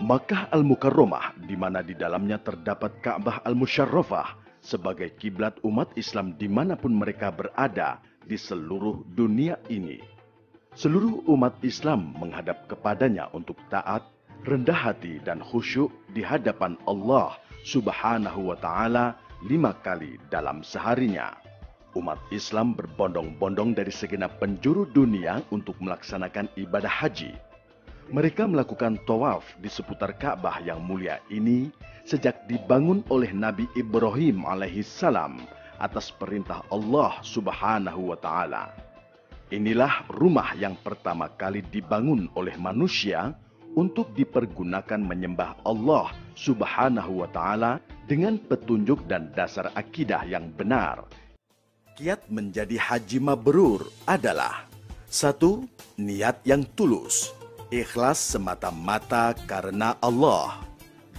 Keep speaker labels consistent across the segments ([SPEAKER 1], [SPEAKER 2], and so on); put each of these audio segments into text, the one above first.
[SPEAKER 1] Makkah Al-Mukarramah, di mana di dalamnya terdapat Ka'bah Al-Musyarrafah sebagai kiblat umat Islam dimanapun mereka berada di seluruh dunia ini. Seluruh umat Islam menghadap kepadanya untuk taat, rendah hati dan khusyuk di hadapan Allah Subhanahu wa Ta'ala 5 kali dalam seharinya. Umat Islam berbondong-bondong dari segenap penjuru dunia untuk melaksanakan ibadah haji. Mereka melakukan tawaf di seputar Ka'bah yang mulia ini sejak dibangun oleh Nabi Ibrahim alaihissalam atas perintah Allah Subhanahu wa Ta'ala. Inilah rumah yang pertama kali dibangun oleh manusia untuk dipergunakan menyembah Allah Subhanahu wa Ta'ala dengan petunjuk dan dasar akidah yang benar. Kiat menjadi haji mabrur adalah: 1. Niat yang tulus, ikhlas semata-mata karena Allah.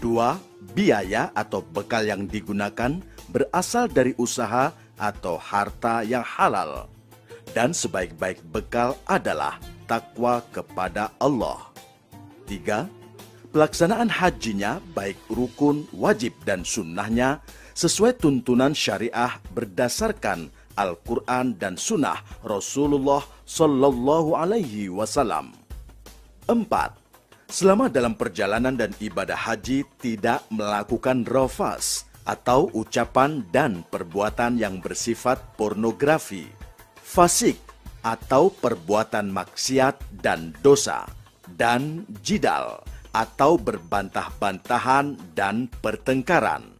[SPEAKER 1] 2. Biaya atau bekal yang digunakan berasal dari usaha atau harta yang halal. Dan sebaik-baik bekal adalah takwa kepada Allah. 3. Pelaksanaan hajinya baik rukun, wajib dan sunnahnya sesuai tuntunan syariah berdasarkan Al-Quran dan sunnah Rasulullah Sallallahu Alaihi Wasallam. 4. Selama dalam perjalanan dan ibadah haji tidak melakukan rafas atau ucapan dan perbuatan yang bersifat pornografi, fasik atau perbuatan maksiat dan dosa, dan jidal atau berbantah-bantahan dan pertengkaran.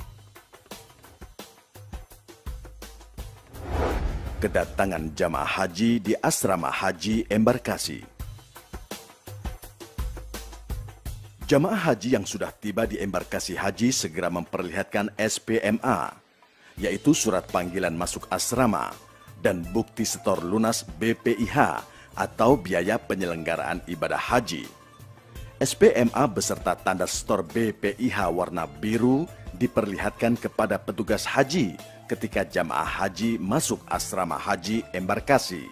[SPEAKER 1] Kedatangan jamaah haji di asrama haji embarkasi. Jamaah haji yang sudah tiba di embarkasi haji segera memperlihatkan SPMA, yaitu surat panggilan masuk asrama, dan bukti setor lunas BPIH atau biaya penyelenggaraan ibadah haji. SPMA beserta tanda setor BPIH warna biru diperlihatkan kepada petugas haji ketika jamaah haji masuk asrama haji embarkasi.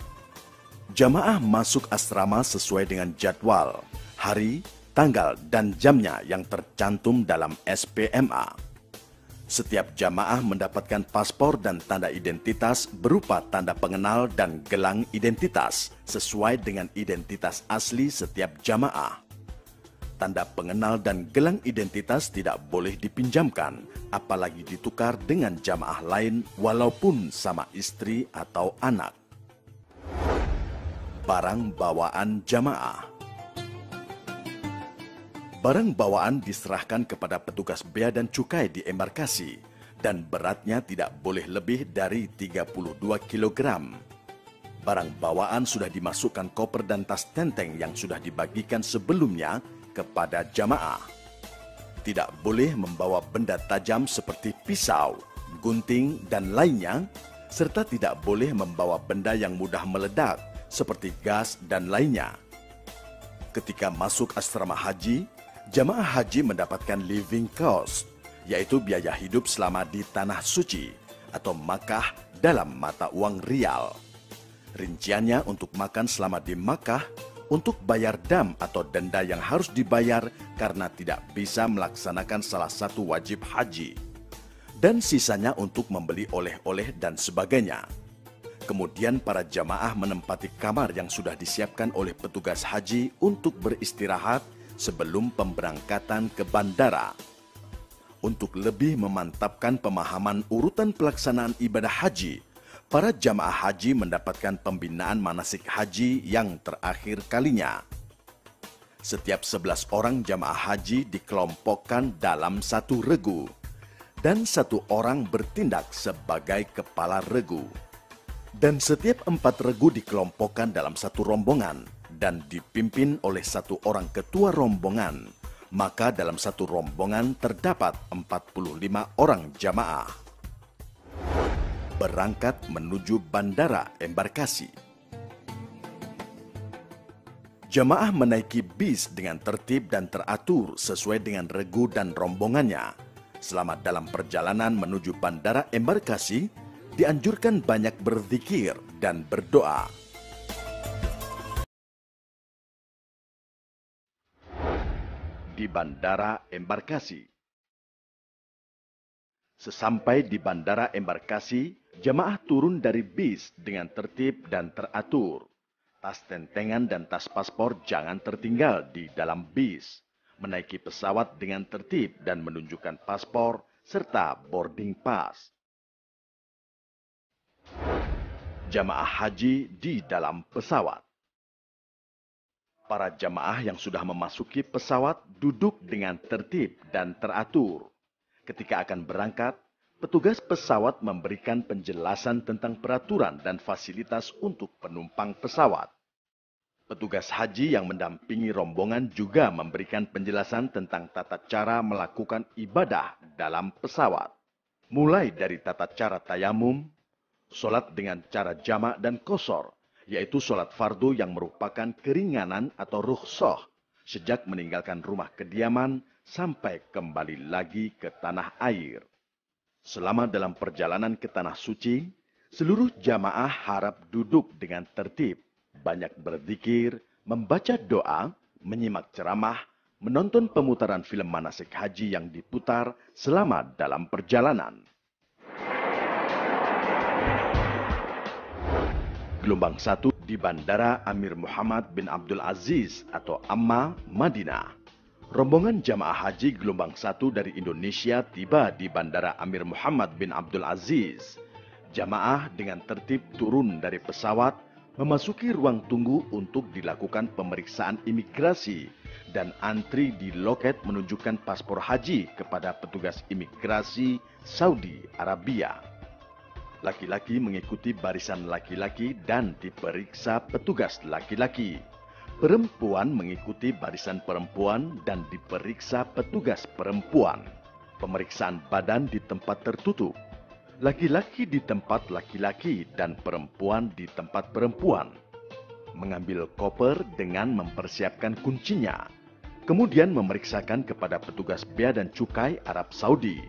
[SPEAKER 1] Jamaah masuk asrama sesuai dengan jadwal, hari, tanggal, dan jamnya yang tercantum dalam SPMA. Setiap jamaah mendapatkan paspor dan tanda identitas berupa tanda pengenal dan gelang identitas sesuai dengan identitas asli setiap jamaah. Tanda pengenal dan gelang identitas tidak boleh dipinjamkan, apalagi ditukar dengan jamaah lain walaupun sama istri atau anak. Barang bawaan jamaah. Barang bawaan diserahkan kepada petugas bea dan cukai di embarkasi dan beratnya tidak boleh lebih dari 32 kg. Barang bawaan sudah dimasukkan koper dan tas tenteng yang sudah dibagikan sebelumnya kepada jamaah. Tidak boleh membawa benda tajam seperti pisau, gunting, dan lainnya, serta tidak boleh membawa benda yang mudah meledak seperti gas dan lainnya. Ketika masuk asrama haji, jamaah haji mendapatkan living cost, yaitu biaya hidup selama di Tanah Suci atau Makkah dalam mata uang rial. Rinciannya untuk makan selama di Makkah, untuk bayar dam atau denda yang harus dibayar karena tidak bisa melaksanakan salah satu wajib haji, dan sisanya untuk membeli oleh-oleh dan sebagainya. Kemudian para jamaah menempati kamar yang sudah disiapkan oleh petugas haji untuk beristirahat sebelum pemberangkatan ke bandara. Untuk lebih memantapkan pemahaman urutan pelaksanaan ibadah haji, para jamaah haji mendapatkan pembinaan manasik haji yang terakhir kalinya. Setiap 11 orang jamaah haji dikelompokkan dalam satu regu, dan satu orang bertindak sebagai kepala regu. Dan setiap 4 regu dikelompokkan dalam satu rombongan dan dipimpin oleh satu orang ketua rombongan. Maka dalam satu rombongan terdapat 45 orang jamaah. Berangkat menuju bandara embarkasi. Jamaah menaiki bis dengan tertib dan teratur sesuai dengan regu dan rombongannya. Selama dalam perjalanan menuju bandara embarkasi, dianjurkan banyak berzikir dan berdoa. di Bandara Embarkasi. Sesampai di Bandara Embarkasi, jamaah turun dari bis dengan tertib dan teratur. Tas tentengan dan tas paspor jangan tertinggal di dalam bis. Menaiki pesawat dengan tertib dan menunjukkan paspor serta boarding pass. Jamaah haji di dalam pesawat. Para jamaah yang sudah memasuki pesawat duduk dengan tertib dan teratur. Ketika akan berangkat, petugas pesawat memberikan penjelasan tentang peraturan dan fasilitas untuk penumpang pesawat. Petugas haji yang mendampingi rombongan juga memberikan penjelasan tentang tata cara melakukan ibadah dalam pesawat. Mulai dari tata cara tayamum, sholat dengan cara jamak dan qashar, yaitu sholat fardu yang merupakan keringanan atau rukhsah sejak meninggalkan rumah kediaman sampai kembali lagi ke tanah air. Selama dalam perjalanan ke tanah suci, seluruh jamaah harap duduk dengan tertib, banyak berzikir, membaca doa, menyimak ceramah, menonton pemutaran film manasik haji yang diputar selama dalam perjalanan. Gelombang 1 di Bandara Amir Muhammad bin Abdul Aziz atau Amma, Madinah. Rombongan jamaah haji gelombang 1 dari Indonesia tiba di Bandara Amir Muhammad bin Abdul Aziz. Jamaah dengan tertib turun dari pesawat, memasuki ruang tunggu untuk dilakukan pemeriksaan imigrasi dan antri di loket menunjukkan paspor haji kepada petugas imigrasi Saudi Arabia. Laki-laki mengikuti barisan laki-laki dan diperiksa petugas laki-laki. Perempuan mengikuti barisan perempuan dan diperiksa petugas perempuan. Pemeriksaan badan di tempat tertutup. Laki-laki di tempat laki-laki dan perempuan di tempat perempuan. Mengambil koper dengan mempersiapkan kuncinya. Kemudian memeriksakan kepada petugas bea dan cukai Arab Saudi.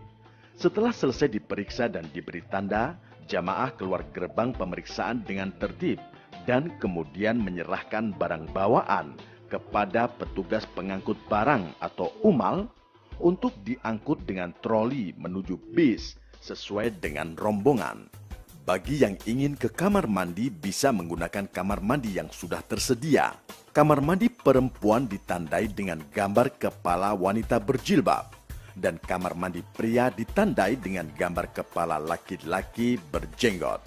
[SPEAKER 1] Setelah selesai diperiksa dan diberi tanda, jamaah keluar gerbang pemeriksaan dengan tertib dan kemudian menyerahkan barang bawaan kepada petugas pengangkut barang atau umal untuk diangkut dengan troli menuju bis sesuai dengan rombongan. Bagi yang ingin ke kamar mandi bisa menggunakan kamar mandi yang sudah tersedia. Kamar mandi perempuan ditandai dengan gambar kepala wanita berjilbab. Dan kamar mandi pria ditandai dengan gambar kepala laki-laki berjenggot.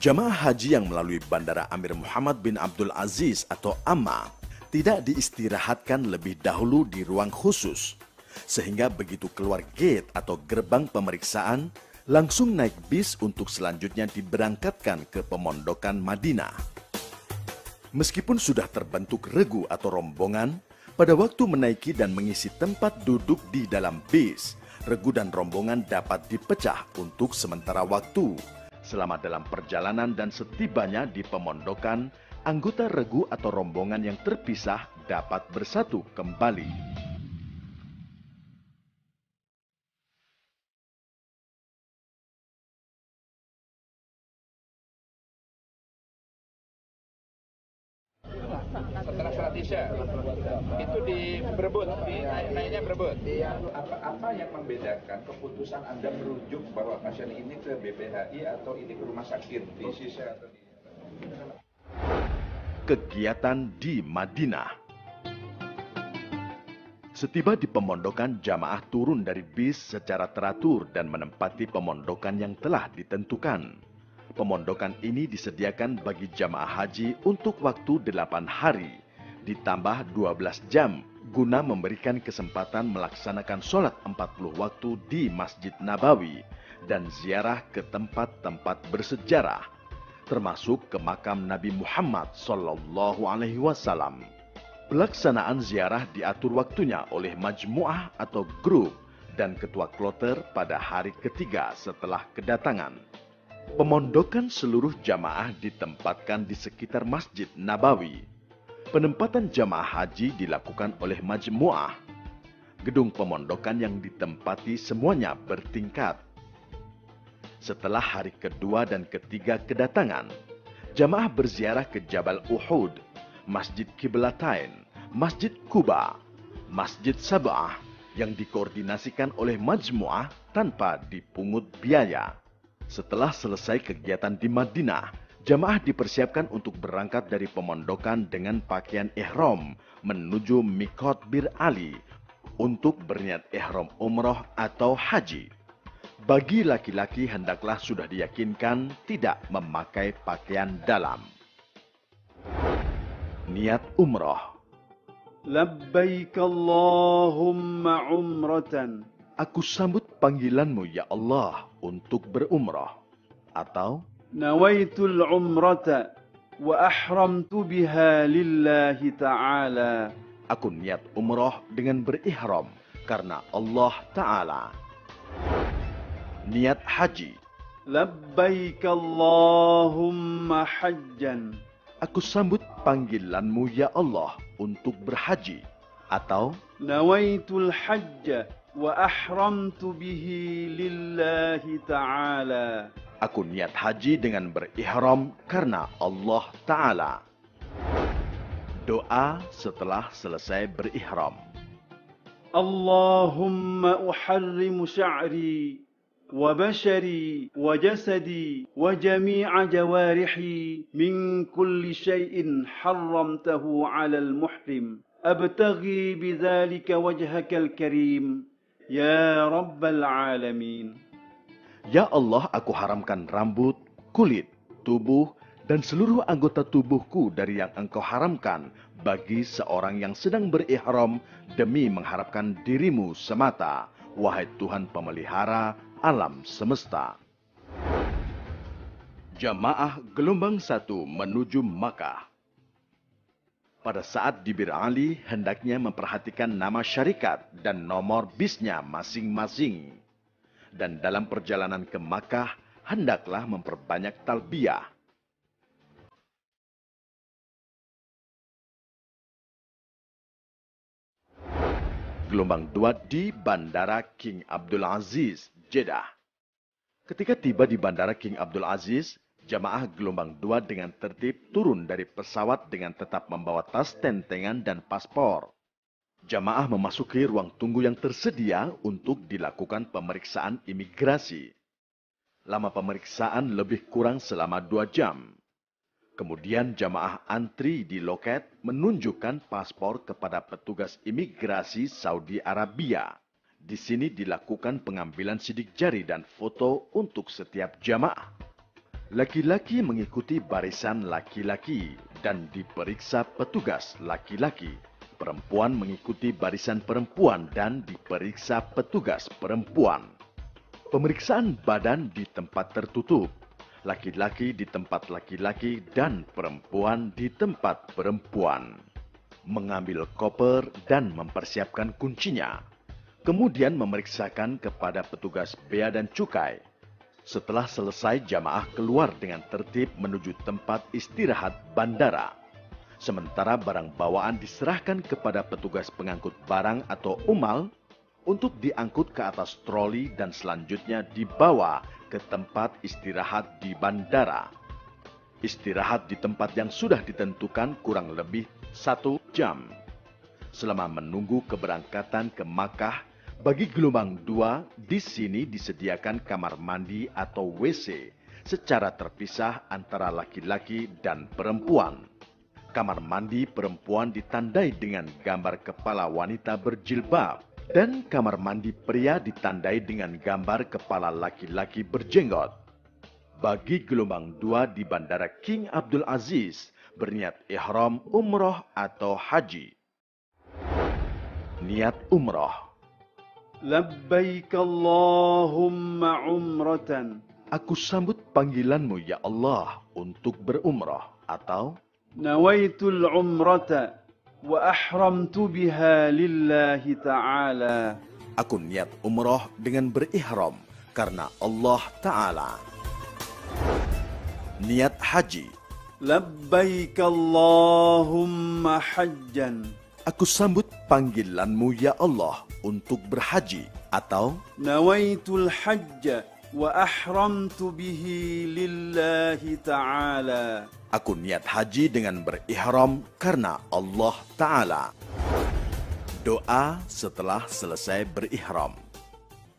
[SPEAKER 1] Jamaah haji yang melalui Bandara Amir Muhammad bin Abdul Aziz atau Amma tidak diistirahatkan lebih dahulu di ruang khusus, sehingga begitu keluar gate atau gerbang pemeriksaan, langsung naik bis untuk selanjutnya diberangkatkan ke pemondokan Madinah. Meskipun sudah terbentuk regu atau rombongan, pada waktu menaiki dan mengisi tempat duduk di dalam bis, regu dan rombongan dapat dipecah untuk sementara waktu. Selama dalam perjalanan dan setibanya di pemondokan, anggota regu atau rombongan yang terpisah dapat bersatu kembali.
[SPEAKER 2] Setelah sholat isya itu di Brebut, naiknya Brebut. Apa yang membedakan keputusan Anda merujuk bahwa pasien ini ke BPHI atau ini ke rumah sakit di Sisa atau di...
[SPEAKER 1] Kegiatan di Madinah. Setiba di pemondokan, jamaah turun dari bis secara teratur dan menempati pemondokan yang telah ditentukan. Pemondokan ini disediakan bagi jamaah haji untuk waktu 8 hari, ditambah 12 jam, guna memberikan kesempatan melaksanakan sholat 40 waktu di Masjid Nabawi dan ziarah ke tempat-tempat bersejarah, termasuk ke makam Nabi Muhammad SAW. Pelaksanaan ziarah diatur waktunya oleh majmuah atau grup dan ketua kloter pada hari ketiga setelah kedatangan. Pemondokan seluruh jamaah ditempatkan di sekitar Masjid Nabawi. Penempatan jamaah haji dilakukan oleh majmuah. Gedung pemondokan yang ditempati semuanya bertingkat. Setelah hari kedua dan ketiga kedatangan, jamaah berziarah ke Jabal Uhud, Masjid Qiblatain, Masjid Quba, Masjid Sab'ah yang dikoordinasikan oleh Majmu'ah tanpa dipungut biaya. Setelah selesai kegiatan di Madinah, jamaah dipersiapkan untuk berangkat dari pemondokan dengan pakaian ihram menuju Miqat Bir Ali untuk berniat ihram umroh atau haji. Bagi laki-laki hendaklah sudah diyakinkan tidak memakai pakaian dalam. Niat umroh.
[SPEAKER 3] Labbaik Allahumma umratan.
[SPEAKER 1] Aku sambut panggilanmu ya Allah untuk berumrah. Atau
[SPEAKER 3] Nawaitul umrata wa ahramtu biha lillahi ta'ala.
[SPEAKER 1] aku niat umrah dengan berihram karena Allah Ta'ala. Niat haji.
[SPEAKER 3] Labbaik Allahumma hajjan.
[SPEAKER 1] Aku sambut panggilanmu ya Allah untuk berhaji. Atau
[SPEAKER 3] Nawaitul hajja wa ahramtu bihi lillahi ta'ala.
[SPEAKER 1] aku niat haji dengan berihram karena Allah Ta'ala. Doa setelah selesai berihram.
[SPEAKER 3] Allahumma uharrimu sya'ri wa bashari wa jasadi wa jami'a jawarihi min kulli syai'in harramtahu 'alal muhrim. Abtaghi bidzalika wajhakal karim ya rabbal alamin.
[SPEAKER 1] Ya Allah, aku haramkan rambut, kulit, tubuh, dan seluruh anggota tubuhku dari yang Engkau haramkan bagi seorang yang sedang berihram demi mengharapkan dirimu semata, wahai Tuhan pemelihara alam semesta. Jamaah gelombang 1 menuju Makkah. Pada saat di Bir Ali, hendaknya memperhatikan nama syarikat dan nomor bisnya masing-masing. Dan dalam perjalanan ke Makkah, hendaklah memperbanyak talbiyah. Gelombang 2 di Bandara King Abdul Aziz, Jeddah. Ketika tiba di Bandara King Abdul Aziz, jamaah gelombang 2 dengan tertib turun dari pesawat dengan tetap membawa tas tentengan dan paspor. Jamaah memasuki ruang tunggu yang tersedia untuk dilakukan pemeriksaan imigrasi. Lama pemeriksaan lebih kurang selama 2 jam. Kemudian jamaah antri di loket menunjukkan paspor kepada petugas imigrasi Saudi Arabia. Di sini dilakukan pengambilan sidik jari dan foto untuk setiap jamaah. Laki-laki mengikuti barisan laki-laki dan diperiksa petugas laki-laki. Perempuan mengikuti barisan perempuan dan diperiksa petugas perempuan. Pemeriksaan badan di tempat tertutup. Laki-laki di tempat laki-laki dan perempuan di tempat perempuan. Mengambil koper dan mempersiapkan kuncinya. Kemudian memeriksakan kepada petugas bea dan cukai. Setelah selesai, jamaah keluar dengan tertib menuju tempat istirahat bandara. Sementara barang bawaan diserahkan kepada petugas pengangkut barang atau umal untuk diangkut ke atas troli dan selanjutnya dibawa ke tempat istirahat di bandara. Istirahat di tempat yang sudah ditentukan kurang lebih 1 jam. Selama menunggu keberangkatan ke Makkah, bagi gelombang 2 di sini disediakan kamar mandi atau WC secara terpisah antara laki-laki dan perempuan. Kamar mandi perempuan ditandai dengan gambar kepala wanita berjilbab dan kamar mandi pria ditandai dengan gambar kepala laki-laki berjenggot. Bagi gelombang 2 di Bandara King Abdul Aziz berniat ihram umroh atau haji. Niat umroh.
[SPEAKER 3] Labbaik Allahumma umratan.
[SPEAKER 1] Aku sambut panggilanmu ya Allah untuk berumrah. Atau
[SPEAKER 3] Nawaitul umrata wa ahramtu biha lillahi ta'ala.
[SPEAKER 1] aku niat umrah dengan berihram karena Allah Ta'ala. Niat haji.
[SPEAKER 3] Labbaik Allahumma hajjan.
[SPEAKER 1] Aku sambut panggilanmu ya Allah untuk berhaji. Atau
[SPEAKER 3] Nawaitul hajja wa ahramtu bihi lillahi ta'ala.
[SPEAKER 1] aku niat haji dengan berihram karena Allah Ta'ala. Doa setelah selesai berihram.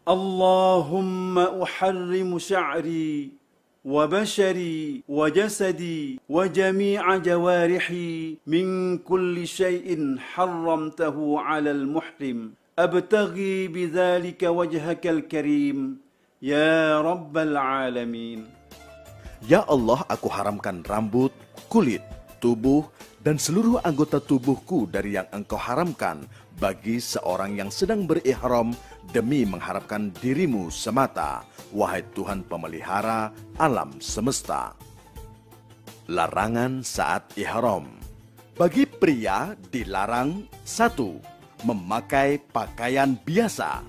[SPEAKER 3] اللهم أحرم شعري وبشري وجسدي وجميع جوارحي من كل شيء حرمته على المحرم أبتغي بذلك وجهك الكريم يا رب العالمين.
[SPEAKER 1] Ya Allah, aku haramkan rambut, kulit, tubuh, dan seluruh anggota tubuhku dari yang Engkau haramkan bagi seorang yang sedang berihram demi mengharapkan dirimu semata, wahai Tuhan pemelihara alam semesta. Larangan saat ihram. Bagi pria dilarang: 1. Memakai pakaian biasa.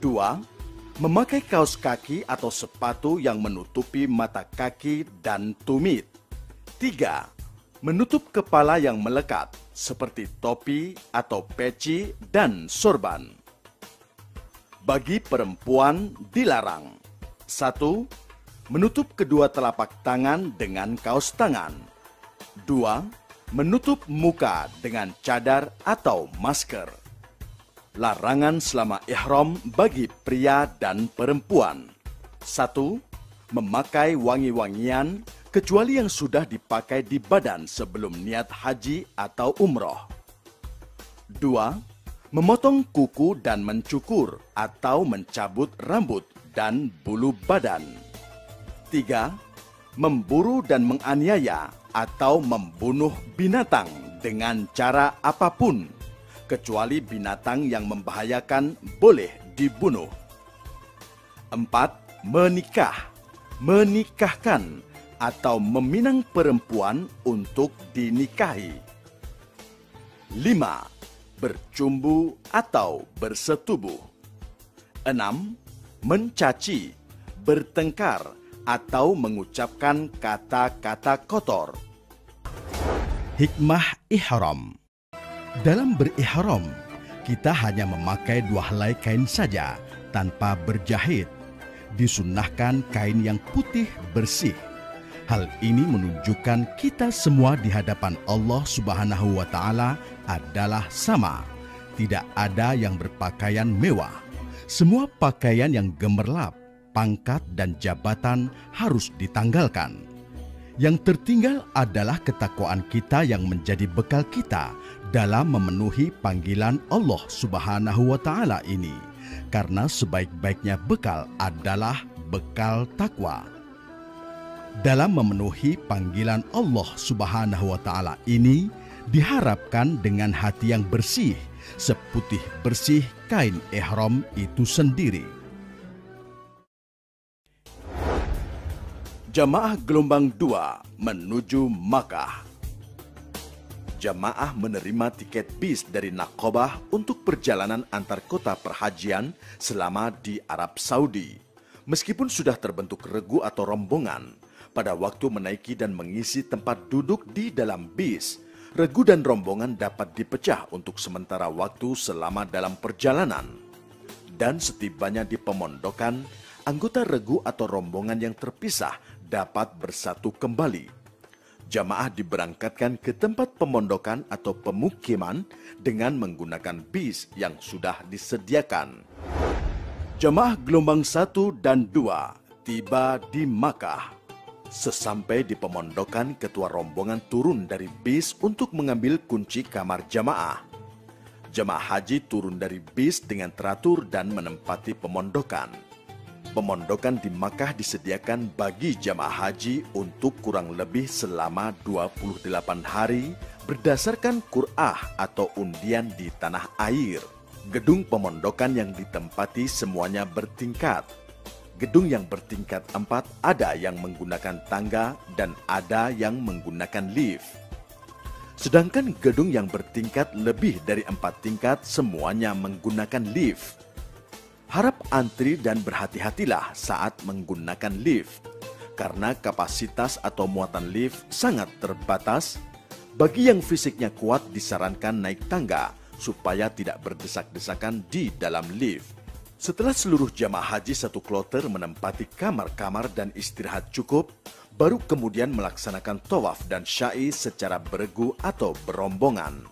[SPEAKER 1] 2. Memakai kaos kaki atau sepatu yang menutupi mata kaki dan tumit. 3. Menutup kepala yang melekat seperti topi atau peci dan sorban. Bagi perempuan dilarang: 1. Menutup kedua telapak tangan dengan kaos tangan. 2. Menutup muka dengan cadar atau masker. Larangan selama ihram bagi pria dan perempuan: 1. Memakai wangi-wangian kecuali yang sudah dipakai di badan sebelum niat haji atau umroh. 2. Memotong kuku dan mencukur atau mencabut rambut dan bulu badan. 3. Memburu dan menganiaya atau membunuh binatang dengan cara apapun, kecuali binatang yang membahayakan boleh dibunuh. 4. Menikahkan atau meminang perempuan untuk dinikahi. 5. Bercumbu atau bersetubuh. 6. Mencaci, bertengkar, atau mengucapkan kata-kata kotor. Hikmah ihram. Dalam berihram, kita hanya memakai 2 helai kain saja tanpa berjahit. Disunnahkan kain yang putih bersih. Hal ini menunjukkan kita semua di hadapan Allah Subhanahu wa Ta'ala adalah sama. Tidak ada yang berpakaian mewah. Semua pakaian yang gemerlap, pangkat, dan jabatan harus ditanggalkan. Yang tertinggal adalah ketakwaan kita yang menjadi bekal kita dalam memenuhi panggilan Allah Subhanahu wa Ta'ala ini. Karena sebaik-baiknya bekal adalah bekal takwa. Dalam memenuhi panggilan Allah Subhanahu wa Ta'ala ini diharapkan dengan hati yang bersih, seputih bersih kain ihram itu sendiri. Jamaah gelombang 2 menuju Makkah. Jamaah menerima tiket bis dari Naqabah untuk perjalanan antar kota perhajian selama di Arab Saudi. Meskipun sudah terbentuk regu atau rombongan, pada waktu menaiki dan mengisi tempat duduk di dalam bis, regu dan rombongan dapat dipecah untuk sementara waktu selama dalam perjalanan. Dan setibanya di pemondokan, anggota regu atau rombongan yang terpisah dapat bersatu kembali. Jamaah diberangkatkan ke tempat pemondokan atau pemukiman dengan menggunakan bis yang sudah disediakan. Jamaah gelombang 1 dan 2 tiba di Makkah. Sesampai di pemondokan, ketua rombongan turun dari bis untuk mengambil kunci kamar jamaah. Jamaah haji turun dari bis dengan teratur dan menempati pemondokan. Pemondokan di Makkah disediakan bagi jamaah haji untuk kurang lebih selama 28 hari berdasarkan qur'ah atau undian di tanah air. Gedung pemondokan yang ditempati semuanya bertingkat. Gedung yang bertingkat 4 ada yang menggunakan tangga dan ada yang menggunakan lift. Sedangkan gedung yang bertingkat lebih dari 4 tingkat semuanya menggunakan lift. Harap antri dan berhati-hatilah saat menggunakan lift, karena kapasitas atau muatan lift sangat terbatas. Bagi yang fisiknya kuat disarankan naik tangga supaya tidak berdesak-desakan di dalam lift. Setelah seluruh jamaah haji satu kloter menempati kamar-kamar dan istirahat cukup, baru kemudian melaksanakan tawaf dan sya'i secara beregu atau berombongan.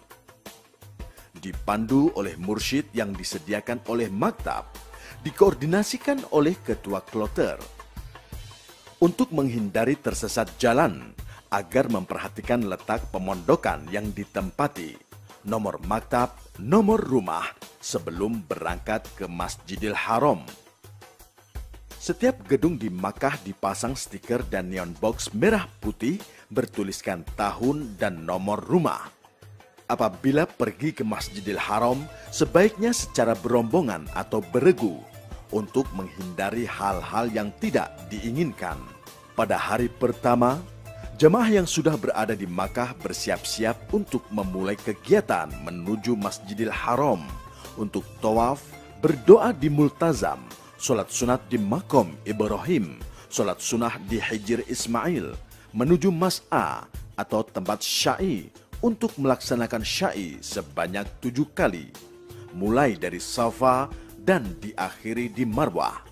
[SPEAKER 1] dipandu oleh mursyid yang disediakan oleh maktab, dikoordinasikan oleh ketua kloter. Untuk menghindari tersesat jalan, agar memperhatikan letak pemondokan yang ditempati, nomor maktab, nomor rumah sebelum berangkat ke Masjidil Haram. Setiap gedung di Makkah dipasang stiker dan neon box merah putih bertuliskan tahun dan nomor rumah. Apabila pergi ke Masjidil Haram, sebaiknya secara berombongan atau beregu untuk menghindari hal-hal yang tidak diinginkan. Pada hari pertama, jemaah yang sudah berada di Makkah bersiap-siap untuk memulai kegiatan menuju Masjidil Haram untuk tawaf, berdoa di Multazam, sholat sunat di Maqam Ibrahim, sholat sunnah di Hijr Ismail, menuju Mas'a atau tempat sya'i untuk melaksanakan sya'i sebanyak 7 kali, mulai dari Safa dan diakhiri di Marwah.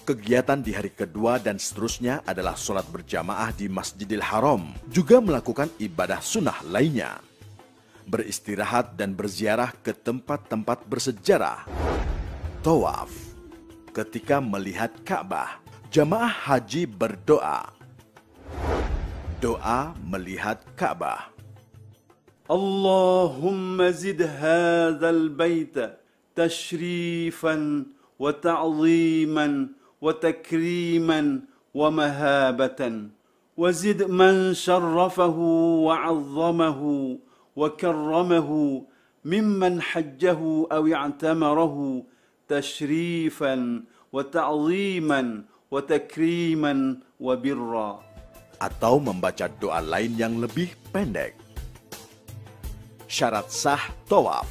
[SPEAKER 1] Kegiatan di hari kedua dan seterusnya adalah sholat berjamaah di Masjidil Haram, juga melakukan ibadah sunnah lainnya, beristirahat dan berziarah ke tempat-tempat bersejarah. Tawaf. Ketika melihat Ka'bah, jamaah haji berdoa. Doa melihat Ka'bah.
[SPEAKER 3] Allahumma zid hadzal baita tashrifan wa ta'ziman wa takriman wa mahabatan wa zid man syarrafahu wa 'azzamahu wa karramahu mimman hajjahu aw i'tamarahu tashrifan wa ta'ziman wa takriman wa birra.
[SPEAKER 1] Atau membaca doa lain yang lebih pendek. Syarat sah tawaf.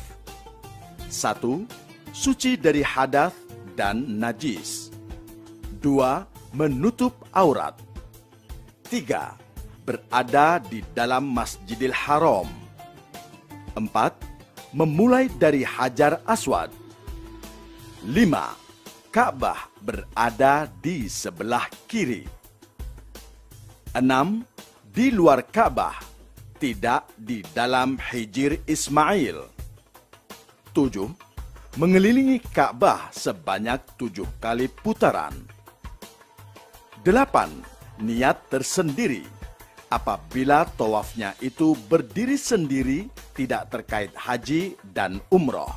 [SPEAKER 1] 1. Suci dari hadath dan najis. 2. Menutup aurat. 3. Berada di dalam Masjidil Haram. 4. Memulai dari Hajar Aswad. 5. Ka'bah berada di sebelah kiri. 6. Di luar Ka'bah, tidak di dalam Hijr Ismail. 7. Mengelilingi Ka'bah sebanyak 7 kali putaran. 8. Niat tersendiri. Apabila tawafnya itu berdiri sendiri, tidak terkait haji dan umroh.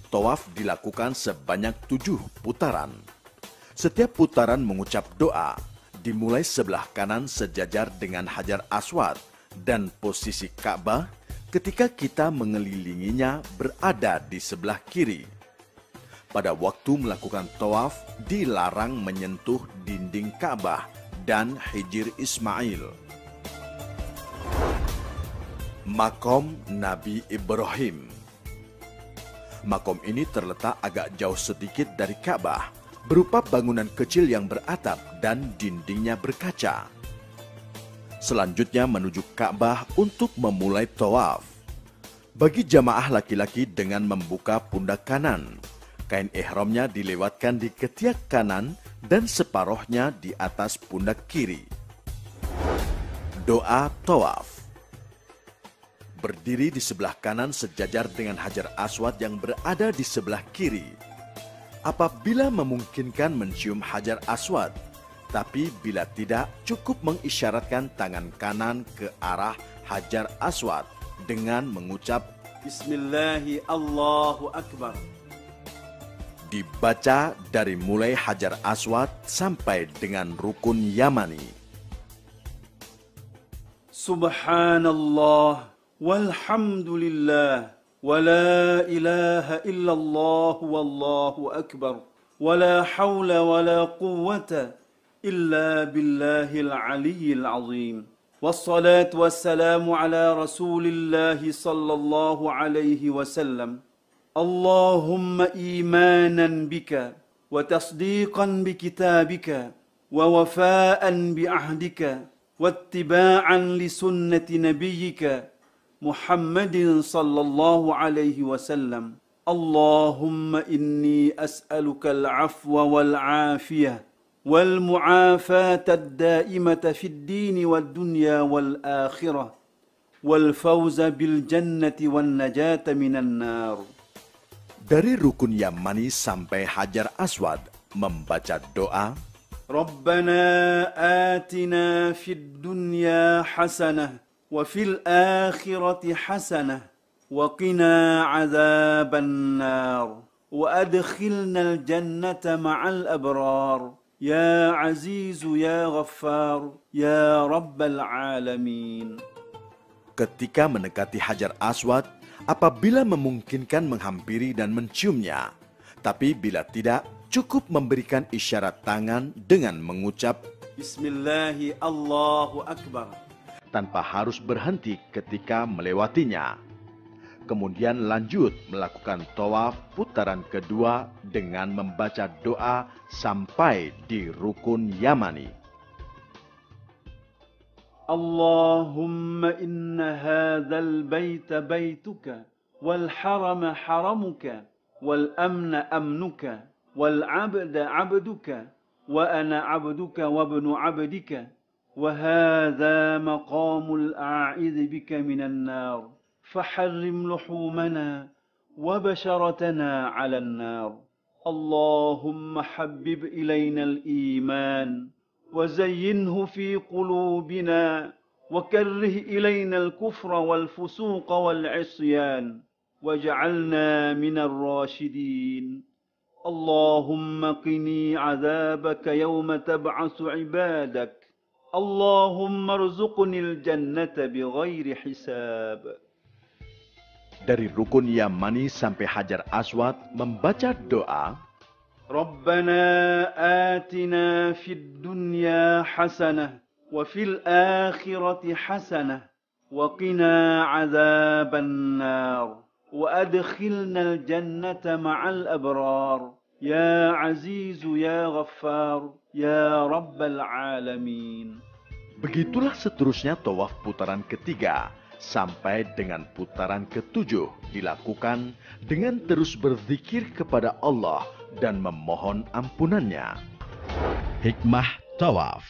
[SPEAKER 1] Tawaf dilakukan sebanyak 7 putaran. Setiap putaran mengucap doa, dimulai sebelah kanan sejajar dengan Hajar Aswad dan posisi Ka'bah ketika kita mengelilinginya berada di sebelah kiri. Pada waktu melakukan tawaf, dilarang menyentuh dinding Ka'bah dan Hijr Ismail. Makom Nabi Ibrahim. Makom ini terletak agak jauh sedikit dari Ka'bah, berupa bangunan kecil yang beratap dan dindingnya berkaca. Selanjutnya menuju Ka'bah untuk memulai tawaf. Bagi jamaah laki-laki dengan membuka pundak kanan, kain ihramnya dilewatkan di ketiak kanan dan separohnya di atas pundak kiri. Doa tawaf. Berdiri di sebelah kanan sejajar dengan Hajar Aswad yang berada di sebelah kiri. Apabila memungkinkan mencium Hajar Aswad, tapi bila tidak, cukup mengisyaratkan tangan kanan ke arah Hajar Aswad dengan mengucap
[SPEAKER 3] Bismillahi Allahu Akbar.
[SPEAKER 1] Dibaca dari mulai Hajar Aswad sampai dengan Rukun Yamani.
[SPEAKER 3] Subhanallah walhamdulillah wa la ilaha illallah wallahu akbar wa la hawla wa la quwwata illa billahil aliyyil azim. Wassalatu wassalamu ala rasulillahi sallallahu alaihi wasallam. Allahumma imanan bika wa tasdiqan bi kitabika wa wafaan bi ahdika wa ittiba'an li sunnati nabiyyika Muhammadin sallallahu alaihi wasallam. Allahumma inni as'aluka al-afwa wal-afiyah wal-mu'afata ad-da'imata fid din wad-dunya wal-akhirah والفوز بالجنة والنجاة من النار.
[SPEAKER 1] Dari rukun Yamani sampai Hajar Aswad membaca doa,
[SPEAKER 3] ربنا آتنا في الدنيا حسنة وفي الآخرة حسنة وقنا عذاب النار وأدخلنا الجنة مع الأبرار يا عزيز يا غفار يا رب العالمين.
[SPEAKER 1] ketika mendekati Hajar Aswad, apabila memungkinkan menghampiri dan menciumnya, tapi bila tidak, cukup memberikan isyarat tangan dengan mengucap
[SPEAKER 3] Bismillahi Allahu Akbar,
[SPEAKER 1] tanpa harus berhenti ketika melewatinya. Kemudian lanjut melakukan tawaf putaran kedua dengan membaca doa sampai di rukun Yamani.
[SPEAKER 3] اللهم إن هذا البيت بيتك والحرم حرمك والأمن أمنك والعبد عبدك وأنا عبدك وابن عبدك وهذا مقام الأعيذ بك من النار فحرم لحومنا وبشرتنا على النار اللهم حبب إلينا الإيمان وزينه في قلوبنا وكره إلينا الكفر والفسوق والعصيان واجعلنا من الراشدين اللهم قني عذابك يوم تبعث عبادك اللهم ارزقني الجنة بغير حساب.
[SPEAKER 1] Dari rukun Yamani sampai Hajar Aswad membaca doa,
[SPEAKER 3] ربنا آتنا في الدنيا حسنة وفي الآخرة حسنة وقنا عذاب النار وأدخلنا الجنة مع الأبرار يا عزيز يا غفار يا رب العالمين.
[SPEAKER 1] Begitulah seterusnya tawaf putaran ketiga sampai dengan putaran ketujuh dilakukan dengan terus berzikir kepada Allah dan memohon ampunannya. Hikmah tawaf.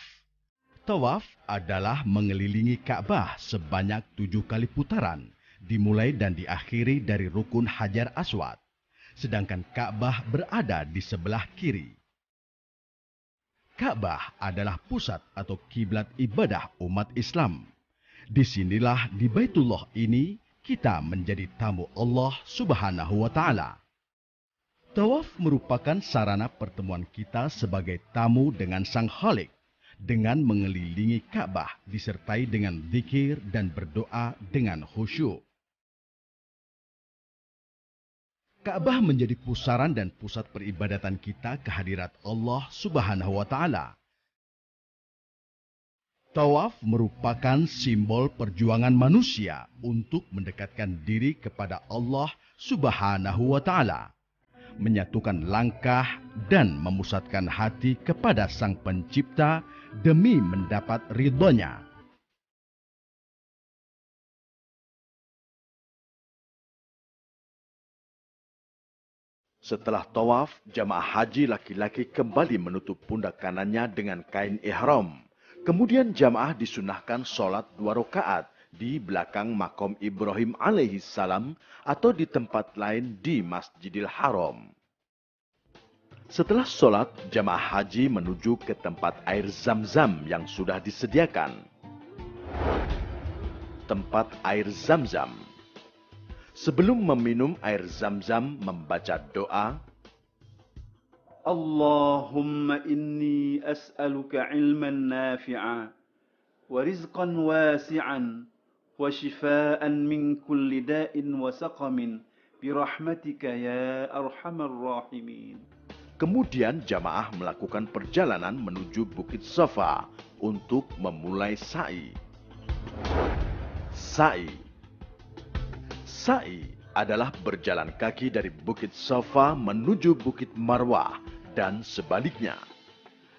[SPEAKER 1] Tawaf adalah mengelilingi Ka'bah sebanyak 7 kali putaran, dimulai dan diakhiri dari rukun Hajar Aswad, sedangkan Ka'bah berada di sebelah kiri. Ka'bah adalah pusat atau kiblat ibadah umat Islam. Disinilah di Baitullah ini kita menjadi tamu Allah Subhanahu wa Ta'ala. Tawaf merupakan sarana pertemuan kita sebagai tamu dengan Sang Khalik, dengan mengelilingi Ka'bah disertai dengan zikir dan berdoa dengan khusyuk. Ka'bah menjadi pusaran dan pusat peribadatan kita kehadirat Allah Subhanahu wa Ta'ala. Tawaf merupakan simbol perjuangan manusia untuk mendekatkan diri kepada Allah Subhanahu wa Ta'ala, menyatukan langkah dan memusatkan hati kepada Sang Pencipta demi mendapat ridhonya. Setelah tawaf, jamaah haji laki-laki kembali menutup pundak kanannya dengan kain ihram. Kemudian jamaah disunahkan sholat 2 rakaat di belakang makom Ibrahim alaihissalam atau di tempat lain di Masjidil Haram. Setelah sholat, jamaah haji menuju ke tempat air Zam-Zam yang sudah disediakan. Tempat air Zam-Zam. Sebelum meminum air Zam-Zam, membaca doa,
[SPEAKER 3] اللهم إني أسألك علما نافعا ورزقا واسعا وشفاء من كل داء وسقم برحمتك يا أرحم الراحمين.
[SPEAKER 1] Kemudian jamaah melakukan perjalanan menuju Bukit Safa untuk memulai sa'i. Sa'i. Sa'i adalah berjalan kaki dari Bukit Safa menuju Bukit Marwah dan sebaliknya.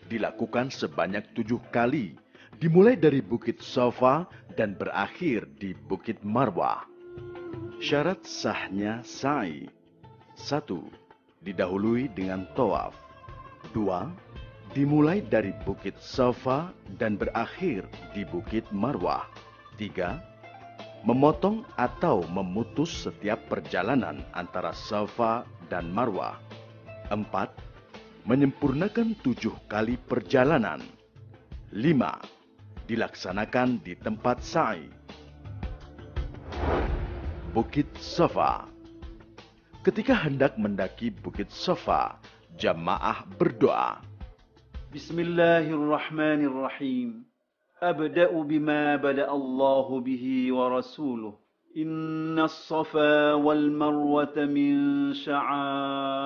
[SPEAKER 1] Dilakukan sebanyak 7 kali, dimulai dari Bukit Safa dan berakhir di Bukit Marwah. Syarat sahnya sa'i: 1. Didahului dengan tawaf. 2. Dimulai dari Bukit Safa dan berakhir di Bukit Marwah. 3. memotong atau memutus setiap perjalanan antara Safa dan Marwah. 4. Menyempurnakan 7 kali perjalanan. 5. Dilaksanakan di tempat sa'i. Bukit Safa. Ketika hendak mendaki Bukit Safa, jamaah berdoa.
[SPEAKER 3] Bismillahirrahmanirrahim. Abda'u bima bada'a Allah bihi wa rasuluh. Inna as-safa wal marwata min sya'airillah.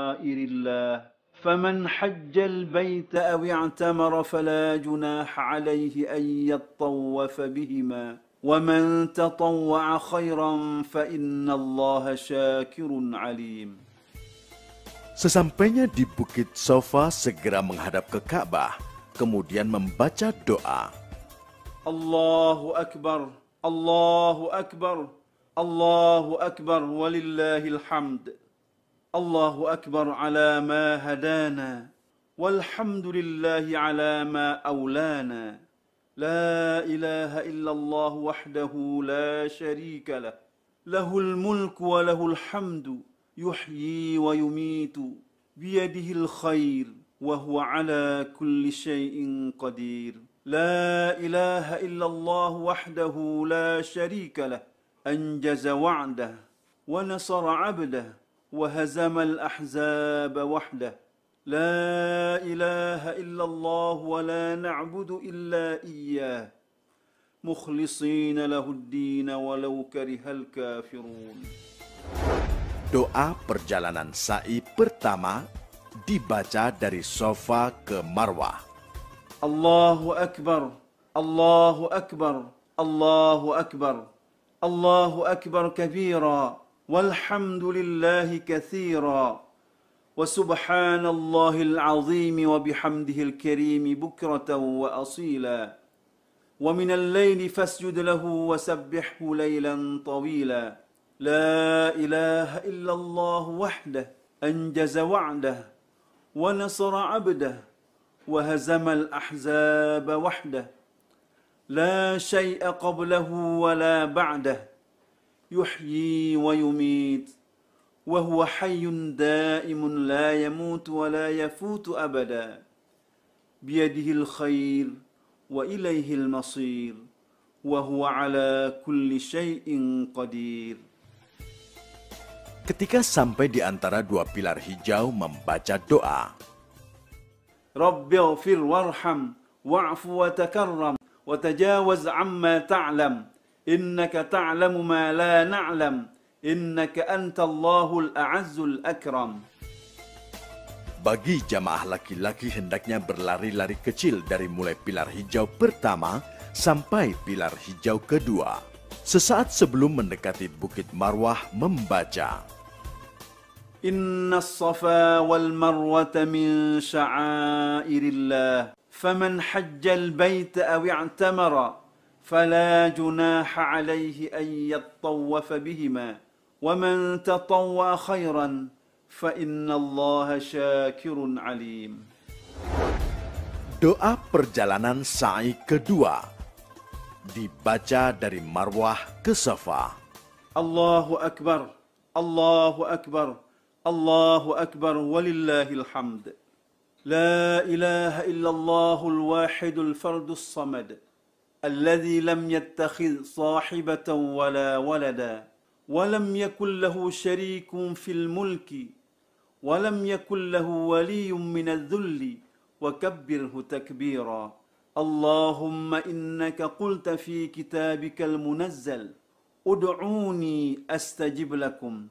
[SPEAKER 3] فمن حج البيت أو اعتمر فلا جناح عليه أن يطوف بهما ومن تطوع خيرا فإن الله شاكر عليم.
[SPEAKER 1] Sesampainya di Bukit Safa, segera menghadap ke Ka'bah, kemudian membaca doa.
[SPEAKER 3] Allahu Akbar, Allahu Akbar, Allahu Akbar, walillahil hamd. الله أكبر على ما هدانا والحمد لله على ما أولانا لا إله إلا الله وحده لا شريك له له الملك وله الحمد يحيي ويميت بيده الخير وهو على كل شيء قدير لا إله إلا الله وحده لا شريك له أنجز وعده ونصر عبده وهزم الأحزاب وحده لا إله إلا الله ولا نعبد إلا إياه مخلصين له الدين ولو كره الكافرون.
[SPEAKER 1] Doa perjalanan sa'i pertama dibaca dari Safa ke Marwah.
[SPEAKER 3] Allahu Akbar, Allahu Akbar, Allahu Akbar, Allahu Akbar kabira. والحمد لله كثيرا وسبحان الله العظيم وبحمده الكريم بكرة وأصيلا ومن الليل فاسجد له وسبحه ليلا طويلا لا إله إلا الله وحده أنجز وعده ونصر عبده وهزم الأحزاب وحده لا شيء قبله ولا بعده يحيي ويميت وهو حي دائم لا يموت ولا يفوت أبدا بيده الخير وإليه المصير وهو على كل شيء قدير.
[SPEAKER 1] Ketika sampai di antara dua pilar hijau, membaca doa.
[SPEAKER 3] رب اغفر وارحم واعف وتكرم وتجاوز عما تعلم إنك تعلم ما لا نعلم إنك أنت الله الأعز الأكرم.
[SPEAKER 1] Bagi jamaah laki-laki hendaknya berlari-lari kecil dari mulai pilar hijau pertama sampai pilar hijau kedua. Sesaat sebelum mendekati Bukit Marwah, membaca.
[SPEAKER 3] Inna as-safa wal marwata min sya'airillah. Faman hajjal baita aw i'tamara فلا جناح عليه أن يطوف بهما ومن تطوع خيرا فإن الله شاكر عليم.
[SPEAKER 1] Doa perjalanan sa'i kedua dibaca dari Marwah ke Safa.
[SPEAKER 3] Allahu Akbar, Allahu Akbar, Allahu Akbar, walillahil hamd. La ilaha illallahul wahidul fardus samad. الذي لم يتخذ صاحبة ولا ولدا ولم يكن له شريك في الملك ولم يكن له ولي من الذل وكبره تكبيرا. اللهم إنك قلت في كتابك المنزل ادعوني أستجب لكم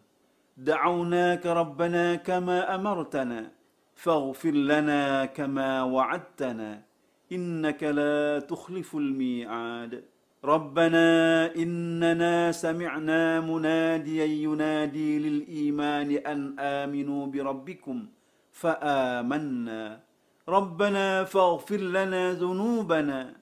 [SPEAKER 3] دعوناك ربنا كما أمرتنا فاغفر لنا كما وعدتنا إنك لا تخلف الميعاد. ربنا إننا سمعنا مناديا ينادي للإيمان أن آمنوا بربكم فآمنا ربنا فاغفر لنا ذنوبنا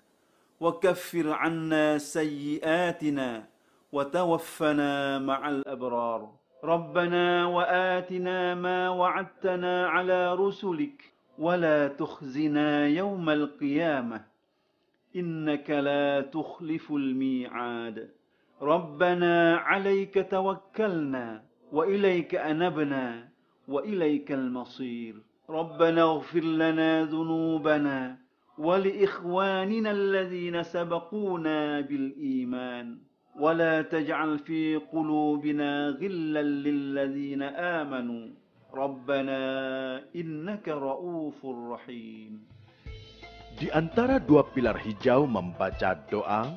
[SPEAKER 3] وكفر عنا سيئاتنا وتوفنا مع الأبرار. ربنا وآتنا ما وعدتنا على رسلك ولا تخزنا يوم القيامة إنك لا تخلف الميعاد. ربنا عليك توكلنا وإليك أنبنا وإليك المصير ربنا اغفر لنا ذنوبنا ولإخواننا الذين سبقونا بالإيمان ولا تجعل في قلوبنا غلا للذين آمنوا ربنا إنك رؤوف رحيم.
[SPEAKER 1] Di antara dua pilar hijau membaca doa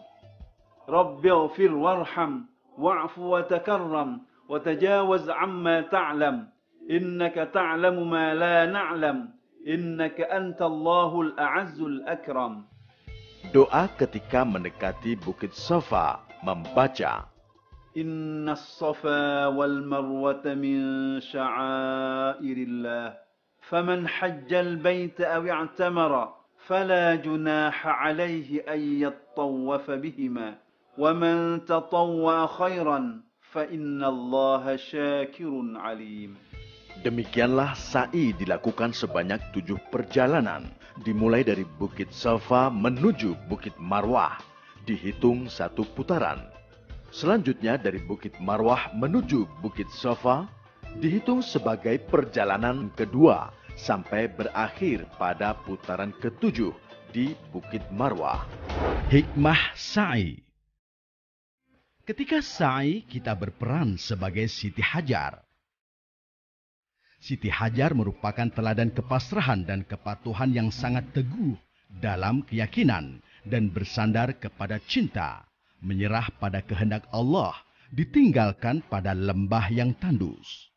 [SPEAKER 3] رب اغفر وارحم واعف وتكرم وتجاوز عما تعلم إنك تعلم ما لا نعلم إنك أنت الله الأعز الأكرم.
[SPEAKER 1] Doa ketika mendekati Bukit Safa membaca
[SPEAKER 3] إن الصفا والمروة من شعائر الله فمن حج البيت أو اعتمر فلا جناح عليه أن يطوف بهما ومن تطوع خيرا فإن الله شاكر عليم.
[SPEAKER 1] Demikianlah sa'i dilakukan sebanyak 7 perjalanan, dimulai dari Bukit Safa menuju Bukit Marwah, dihitung 1 putaran. Selanjutnya dari Bukit Marwah menuju Bukit Safa, dihitung sebagai perjalanan kedua, sampai berakhir pada putaran ke-7 di Bukit Marwah. Hikmah sa'i. Ketika sa'i, kita berperan sebagai Siti Hajar. Siti Hajar merupakan teladan kepasrahan dan kepatuhan yang sangat teguh dalam keyakinan dan bersandar kepada cinta, menyerah pada kehendak Allah, ditinggalkan pada lembah yang tandus.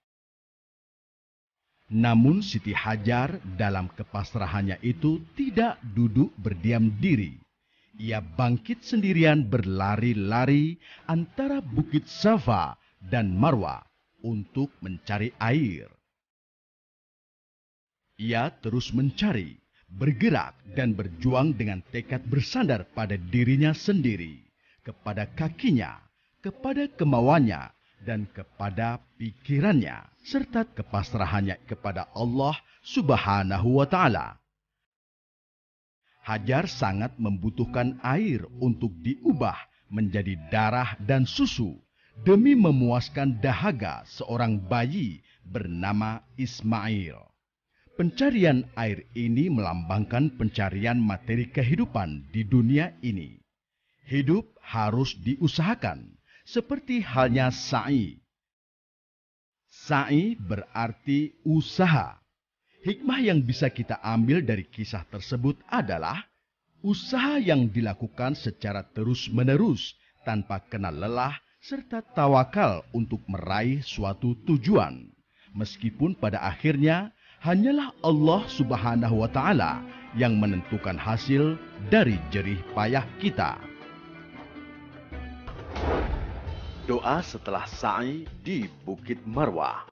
[SPEAKER 1] Namun Siti Hajar dalam kepasrahannya itu tidak duduk berdiam diri. Ia bangkit sendirian berlari-lari antara Bukit Safa dan Marwah untuk mencari air. Ia terus mencari, bergerak dan berjuang dengan tekad bersandar pada dirinya sendiri, kepada kakinya, kepada kemauannya, dan kepada pikirannya, serta kepasrahannya kepada Allah Subhanahu wa Ta'ala. Hajar sangat membutuhkan air untuk diubah menjadi darah dan susu demi memuaskan dahaga seorang bayi bernama Ismail. Pencarian air ini melambangkan pencarian materi kehidupan di dunia ini. Hidup harus diusahakan, seperti halnya sa'i. Sa'i berarti usaha. Hikmah yang bisa kita ambil dari kisah tersebut adalah usaha yang dilakukan secara terus-menerus tanpa kenal lelah serta tawakal untuk meraih suatu tujuan. Meskipun pada akhirnya hanyalah Allah Subhanahu wa Ta'ala yang menentukan hasil dari jerih payah kita. Doa setelah sa'i di Bukit Marwah.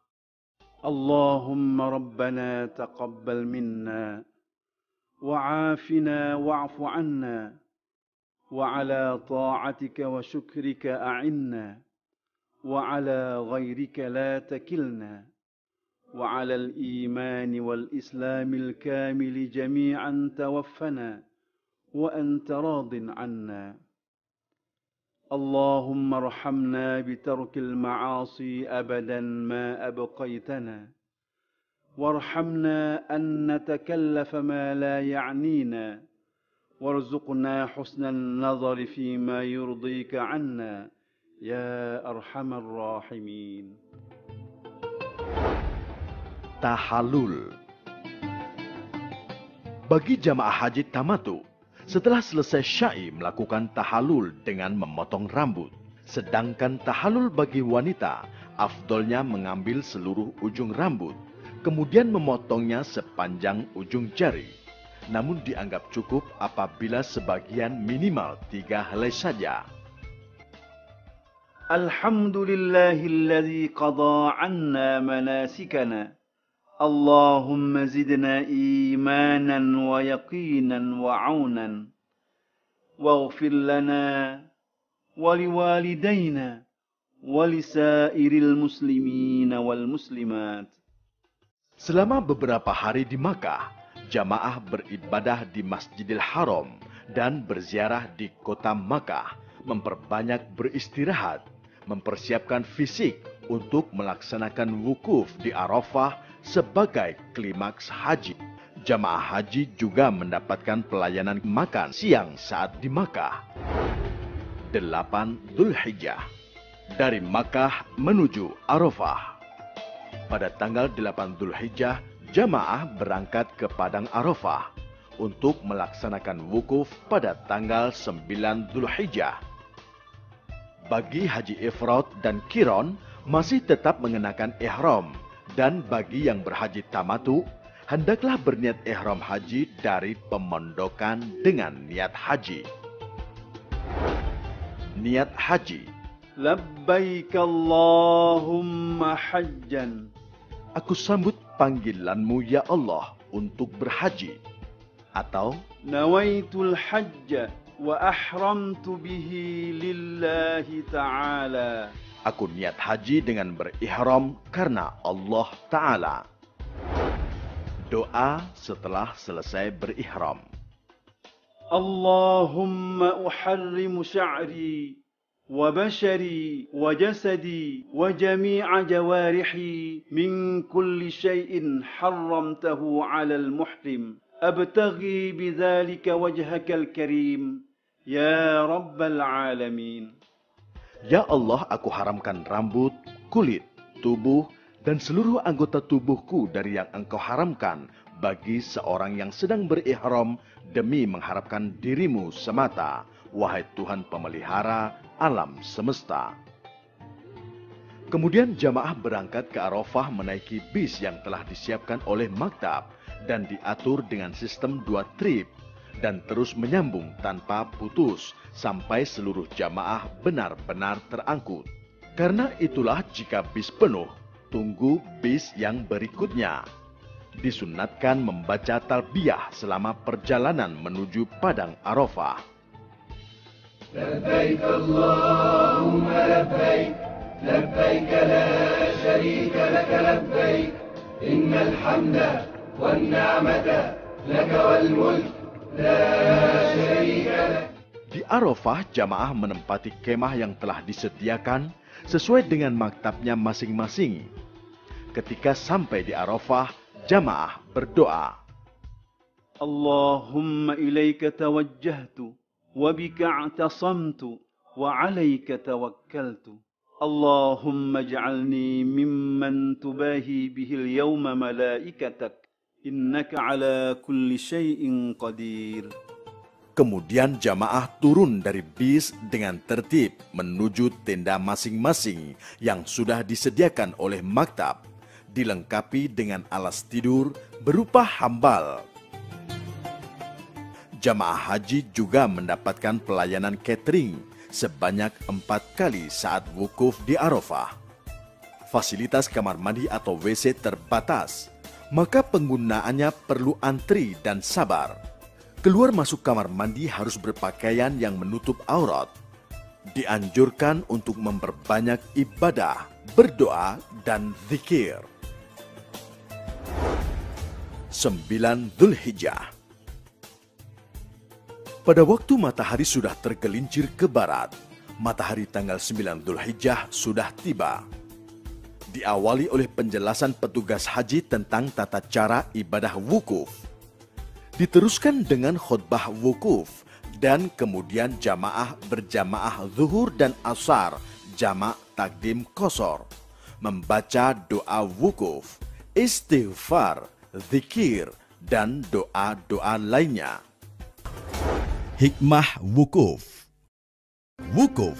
[SPEAKER 3] Allahumma rabbana taqabbal minna wa'afina wa'fu anna wa ala ta'atika wa syukrika a'inna wa ala ghairika la takilna وعلى الإيمان والإسلام الكامل جميعا توفنا وأنت راض عنا اللهم ارحمنا بترك المعاصي أبدا ما أبقيتنا وارحمنا أن نتكلف ما لا يعنينا وارزقنا حسن النظر فيما يرضيك عنا يا أرحم الراحمين.
[SPEAKER 1] Tahallul. Bagi jamaah haji tamatu, setelah selesai syai melakukan tahallul dengan memotong rambut. Sedangkan tahallul bagi wanita, afdolnya mengambil seluruh ujung rambut, kemudian memotongnya sepanjang ujung jari. Namun dianggap cukup apabila sebagian minimal 3 helai saja.
[SPEAKER 3] Alhamdulillahilladzi qada 'anna manasikana. Allahumma zidna imanan wa yaqinan wa 'aunan. Waghfir lana wa liwalidayna wa lisairil muslimina wal muslimat.
[SPEAKER 1] Selama beberapa hari di Makkah, jamaah beribadah di Masjidil Haram dan berziarah di kota Makkah, memperbanyak beristirahat, mempersiapkan fisik untuk melaksanakan wukuf di Arafah sebagai klimaks haji. Jamaah haji juga mendapatkan pelayanan makan siang saat di Makkah. 8 Dzulhijjah. Dari Makkah menuju Arafah. Pada tanggal 8 Dzulhijjah, jamaah berangkat ke Padang Arafah untuk melaksanakan wukuf pada tanggal 9 Dzulhijjah. Bagi haji ifrad dan qiron masih tetap mengenakan ihram, dan bagi yang berhaji tamatu hendaklah berniat ihram haji dari pemondokan dengan niat haji. Niat haji.
[SPEAKER 3] Labbaik Allahumma hajjan.
[SPEAKER 1] Aku sambut panggilanmu ya Allah untuk berhaji. Atau
[SPEAKER 3] Nawaitul hajja wa ahramtu bihi lillahi ta'ala.
[SPEAKER 1] aku niat haji dengan berihram karena Allah Ta'ala. Doa setelah selesai berihram.
[SPEAKER 3] Allahumma uharrimu sya'ri wa bashari wa jasadi wa jami'a jawarihi min kulli syai'in harramtahu 'alal muhrim. Abtaghi bidzalika wajhakal karim ya rabbal alamin.
[SPEAKER 1] Ya Allah, aku haramkan rambut, kulit, tubuh, dan seluruh anggota tubuhku dari yang Engkau haramkan bagi seorang yang sedang berihram demi mengharapkan dirimu semata, wahai Tuhan pemelihara alam semesta. Kemudian jamaah berangkat ke Arafah menaiki bis yang telah disiapkan oleh maktab dan diatur dengan sistem 2 trip dan terus menyambung tanpa putus sampai seluruh jamaah benar-benar terangkut. Karena itulah jika bis penuh, tunggu bis yang berikutnya. Disunatkan membaca talbiyah selama perjalanan menuju Padang Arafah.
[SPEAKER 4] Labbaik Allahumma labbaik, labbaik la syarika laka labbaik, innal hamda wan ni'mata laka wal mulk la syarika lak.
[SPEAKER 1] Di Arafah, jamaah menempati kemah yang telah disediakan sesuai dengan maktabnya masing-masing. Ketika sampai di Arafah, jamaah berdoa.
[SPEAKER 3] Allahumma ilaika tawajjahtu wa bika i'tasamtu wa 'alaika tawakkaltu. Allahumma ij'alni mimman tubahi bihi al-yawma malaikatak innaka 'ala kulli syai'in qadir.
[SPEAKER 1] Kemudian jamaah turun dari bis dengan tertib menuju tenda masing-masing yang sudah disediakan oleh maktab, dilengkapi dengan alas tidur berupa hambal. Jamaah haji juga mendapatkan pelayanan catering sebanyak 4 kali saat wukuf di Arafah. Fasilitas kamar mandi atau WC terbatas, maka penggunaannya perlu antri dan sabar. Keluar masuk kamar mandi harus berpakaian yang menutup aurat. Dianjurkan untuk memperbanyak ibadah, berdoa, dan zikir. 9 Dzulhijjah. Pada waktu matahari sudah tergelincir ke barat, matahari tanggal 9 Dzulhijjah sudah tiba. Diawali oleh penjelasan petugas haji tentang tata cara ibadah wukuf. Diteruskan dengan khutbah wukuf, dan kemudian jamaah berjamaah zuhur dan asar, jamak takdim qashar, membaca doa wukuf, istighfar, zikir, dan doa-doa lainnya. Hikmah wukuf. Wukuf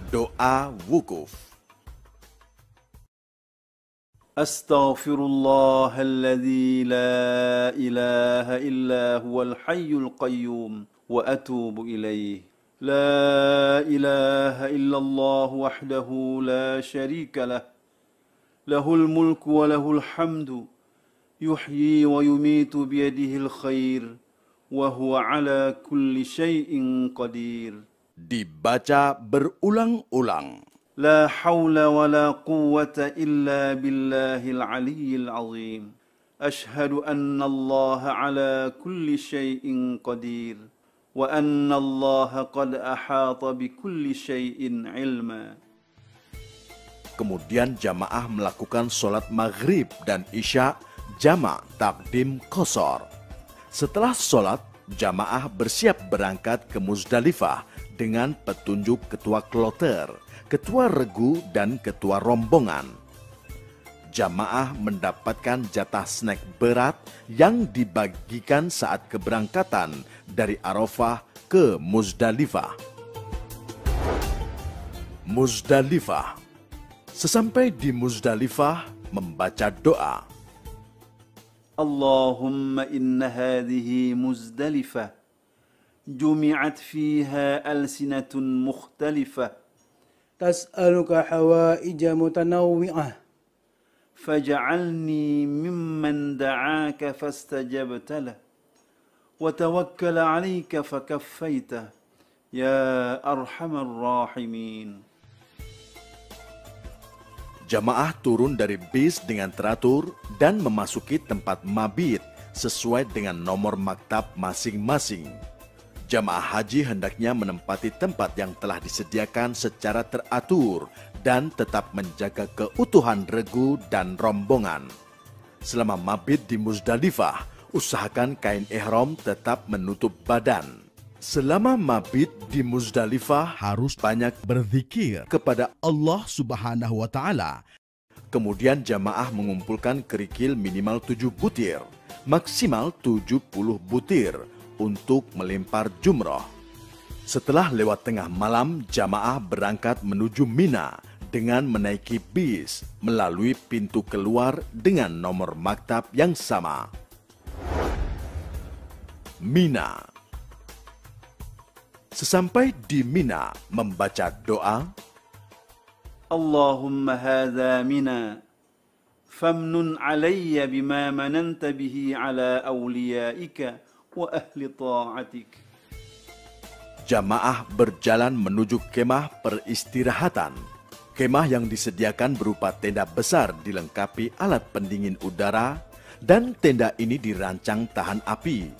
[SPEAKER 1] Doa wukuf.
[SPEAKER 3] Astaghfirullahalladzi la ilaha illa huwal hayyul qayyum wa atubu ilaih. La ilaha illallah wahdahu la syarika lah. Lahul mulku wa lahul hamdu. Yuhyi wa yumitu biyadihil khair. Wa huwa ala kulli syai'in qadir.
[SPEAKER 1] Dibaca berulang-ulang.
[SPEAKER 3] لا حول ولا قوة إلا بالله العلي العظيم أشهد أن الله على كل شيء قدير وأن الله قد أحاط بكل شيء علما.
[SPEAKER 1] Kemudian jamaah melakukan sholat maghrib dan isya jamak takdim qashar. Setelah sholat, jamaah bersiap berangkat ke Muzdalifah dengan petunjuk ketua kloter, ketua regu, dan ketua rombongan. Jamaah mendapatkan jatah snack berat yang dibagikan saat keberangkatan dari Arafah ke Muzdalifah. Muzdalifah. Sesampai di Muzdalifah, membaca doa.
[SPEAKER 3] Allahumma inna hadhihi Muzdalifah jumi'at fiha alsinatun mukhtalifah
[SPEAKER 5] تسألك حوائج متنوعة
[SPEAKER 3] فاجعلني ممن دعاك فاستجبت له وتوكل عليك فكفيته يا أرحم الراحمين.
[SPEAKER 1] Jamaah turun dari bis dengan teratur dan memasuki tempat mabit sesuai dengan nomor maktab masing-masing. Jamaah haji hendaknya menempati tempat yang telah disediakan secara teratur dan tetap menjaga keutuhan regu dan rombongan. Selama mabit di Muzdalifah, usahakan kain ihram tetap menutup badan. Selama mabit di Muzdalifah harus banyak berzikir kepada Allah Subhanahu wa Ta'ala. Kemudian jamaah mengumpulkan kerikil minimal 7 butir, maksimal 70 butir untuk melempar jumroh. Setelah lewat tengah malam, jamaah berangkat menuju Mina dengan menaiki bis melalui pintu keluar dengan nomor maktab yang sama. Mina. Sesampai di Mina, membaca doa.
[SPEAKER 3] Allahumma hadha Mina famnun alayya bima mananta bihi ala awliyaika wa ahli ta'atik.
[SPEAKER 1] Jamaah berjalan menuju kemah peristirahatan. Kemah yang disediakan berupa tenda besar dilengkapi alat pendingin udara dan tenda ini dirancang tahan api.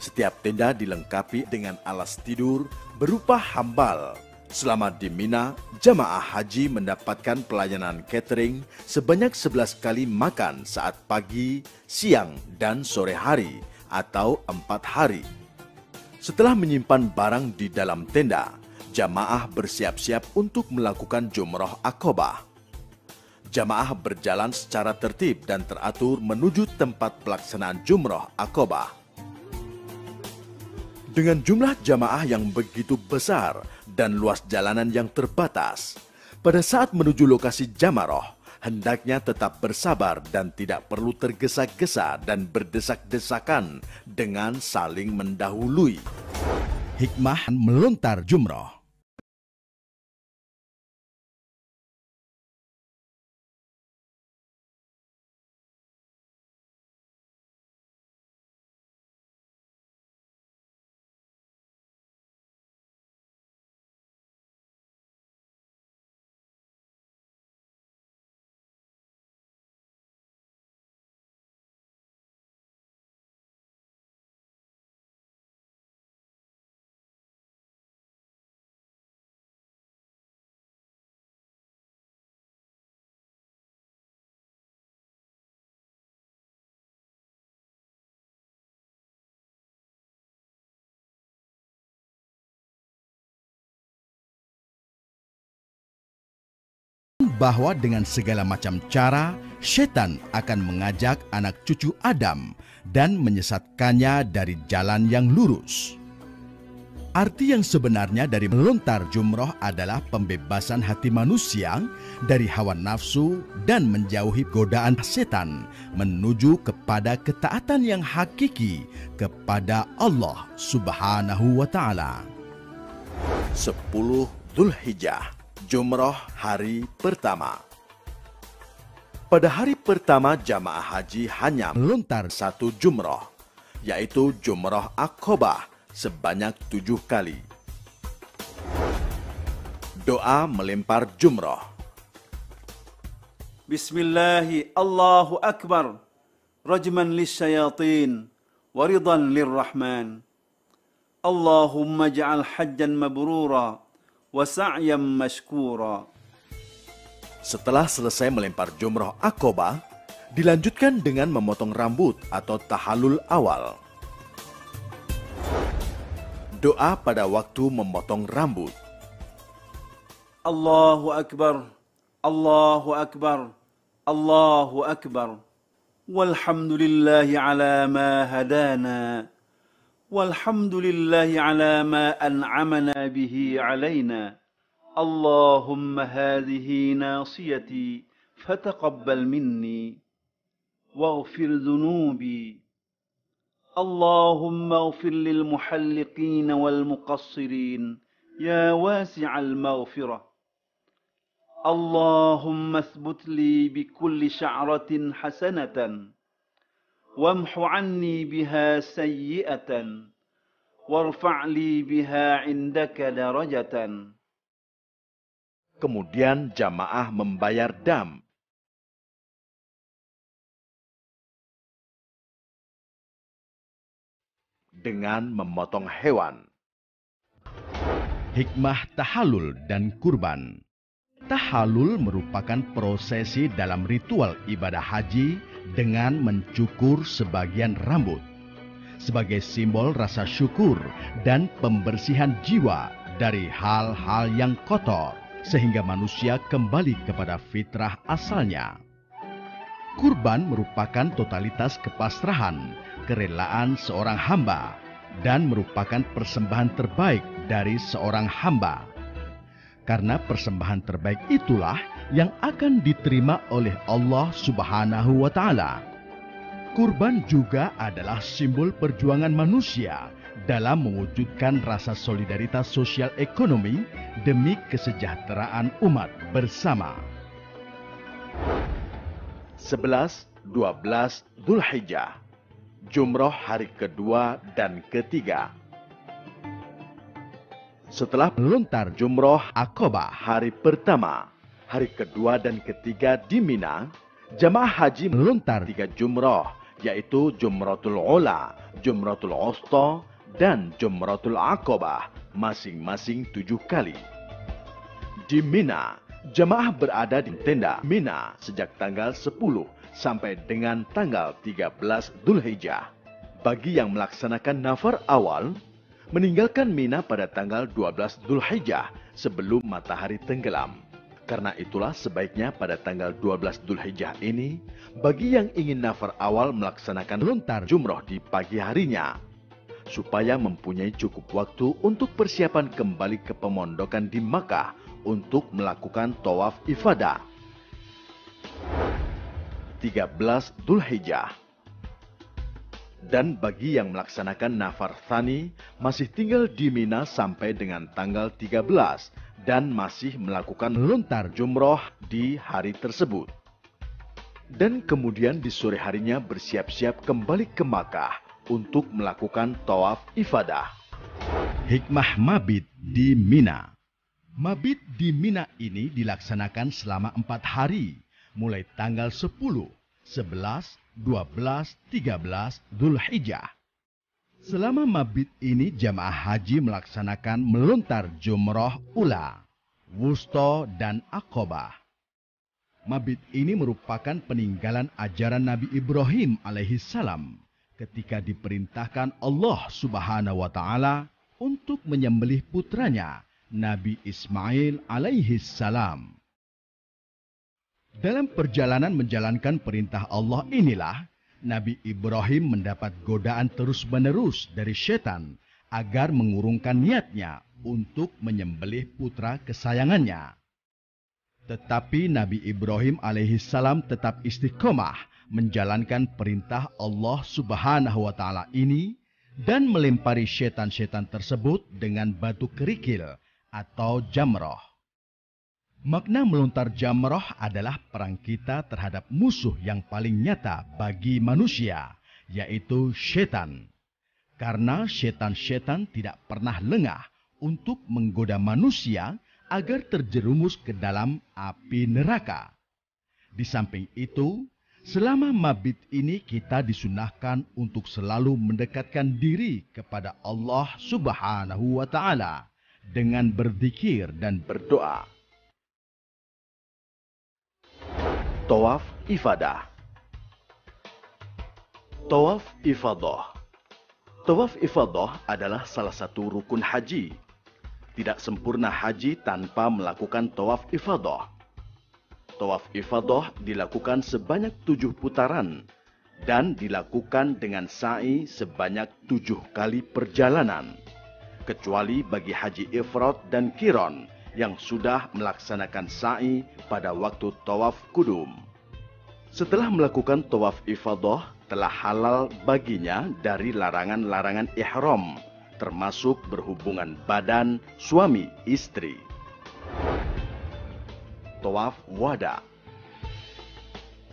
[SPEAKER 1] Setiap tenda dilengkapi dengan alas tidur berupa hambal. Selama di Mina, jamaah haji mendapatkan pelayanan catering sebanyak 11 kali makan saat pagi, siang, dan sore hari atau 4 hari. Setelah menyimpan barang di dalam tenda, jamaah bersiap-siap untuk melakukan jumroh Aqabah. Jamaah berjalan secara tertib dan teratur menuju tempat pelaksanaan jumroh Aqabah. Dengan jumlah jamaah yang begitu besar dan luas jalanan yang terbatas, pada saat menuju lokasi jamaroh, hendaknya tetap bersabar dan tidak perlu tergesa-gesa dan berdesak-desakan dengan saling mendahului. Hikmah melontar jumroh. Bahwa dengan segala macam cara, setan akan mengajak anak cucu Adam dan menyesatkannya dari jalan yang lurus. Arti yang sebenarnya dari melontar jumroh adalah pembebasan hati manusia dari hawa nafsu dan menjauhi godaan setan menuju kepada ketaatan yang hakiki kepada Allah Subhanahu wa Ta'ala. 10 Dzulhijjah, jumroh hari pertama. Pada hari pertama jamaah haji hanya melontar 1 jumroh, yaitu jumroh Aqobah sebanyak 7 kali. Doa melempar jumroh.
[SPEAKER 3] Bismillahi Allahu Akbar, rajman lisyayatin, waridan lirrahman. Allahumma ja'al hajjan mabrura, wa sa'yan mashkura.
[SPEAKER 1] Setelah selesai melempar jumroh Aqobah, dilanjutkan dengan memotong rambut atau tahallul awal. Doa pada waktu memotong rambut.
[SPEAKER 3] Allahu Akbar, Allahu Akbar, Allahu Akbar. Walhamdulillahi ala ma hadana. Walhamdulillahi ala ma an'amana bihi alaina. Allahumma hadhihi nasiyati fataqabbal minni waghfir dhunubi. اللهم اغفر للمحلقين والمقصرين يا واسع المغفرة. اللهم اثبت لي بكل شعرة حسنة وامح عني بها سيئة وارفع لي بها عندك درجة.
[SPEAKER 1] Kemudian jamaah membayar dam. Dengan memotong hewan. Hikmah tahallul dan kurban. Tahallul merupakan prosesi dalam ritual ibadah haji dengan mencukur sebagian rambut sebagai simbol rasa syukur dan pembersihan jiwa dari hal-hal yang kotor sehingga manusia kembali kepada fitrah asalnya. Kurban merupakan totalitas kepasrahan, kerelaan seorang hamba, dan merupakan persembahan terbaik dari seorang hamba. Karena persembahan terbaik itulah yang akan diterima oleh Allah Subhanahu wa Ta'ala. Kurban juga adalah simbol perjuangan manusia dalam mewujudkan rasa solidaritas sosial ekonomi demi kesejahteraan umat bersama. 11-12 Dzulhijjah, jumroh hari kedua dan ketiga. Setelah melontar jumroh Aqobah hari pertama, hari kedua dan ketiga di Mina, jamaah haji melontar 3 jumroh, yaitu Jumratul Ula, Jumratul Wusta, dan Jumratul Aqobah, masing-masing 7 kali. Di Mina, jamaah berada di tenda Mina sejak tanggal 10 sampai dengan tanggal 13 Dzulhijjah. Bagi yang melaksanakan nafar awal, meninggalkan Mina pada tanggal 12 Dzulhijjah sebelum matahari tenggelam. Karena itulah sebaiknya pada tanggal 12 Dzulhijjah ini, bagi yang ingin nafar awal melaksanakan lontar jumroh di pagi harinya, supaya mempunyai cukup waktu untuk persiapan kembali ke pemondokan di Makkah untuk melakukan tawaf ifadah. 13 Dzulhijjah. Dan bagi yang melaksanakan nafar tsani masih tinggal di Mina sampai dengan tanggal 13 dan masih melakukan lontar jumroh di hari tersebut. Dan kemudian di sore harinya bersiap-siap kembali ke Makkah untuk melakukan tawaf ifadah. Hikmah mabit di Mina. Mabit di Mina ini dilaksanakan selama 4 hari, mulai tanggal 10, 11, 12, 13 Dzulhijjah. Selama mabit ini jamaah haji melaksanakan melontar jumroh ula, wusta, dan Aqobah. Mabit ini merupakan peninggalan ajaran Nabi Ibrahim alaihissalam ketika diperintahkan Allah Subhanahu wa Ta'ala untuk menyembelih putranya Nabi Ismail alaihissalam. Dalam perjalanan menjalankan perintah Allah inilah Nabi Ibrahim mendapat godaan terus-menerus dari setan agar mengurungkan niatnya untuk menyembelih putra kesayangannya. Tetapi Nabi Ibrahim alaihissalam tetap istiqomah menjalankan perintah Allah Subhanahu wa Ta'ala ini dan melempari setan-setan tersebut dengan batu kerikil atau jamroh. Makna melontar jamroh adalah perang kita terhadap musuh yang paling nyata bagi manusia, yaitu setan. Karena setan-setan tidak pernah lengah untuk menggoda manusia agar terjerumus ke dalam api neraka. Di samping itu, selama mabit ini kita disunahkan untuk selalu mendekatkan diri kepada Allah Subhanahu wa Ta'ala dengan berzikir dan berdoa. Tawaf ifadah. Tawaf ifadah. Tawaf ifadah adalah salah satu rukun haji. Tidak sempurna haji tanpa melakukan tawaf ifadah. Tawaf ifadah dilakukan sebanyak 7 putaran dan dilakukan dengan sa'i sebanyak 7 kali perjalanan, kecuali bagi haji ifrad dan qiran yang sudah melaksanakan sa'i pada waktu tawaf kudum. Setelah melakukan tawaf ifadah, telah halal baginya dari larangan-larangan ihram, termasuk berhubungan badan suami istri. Tawaf wada.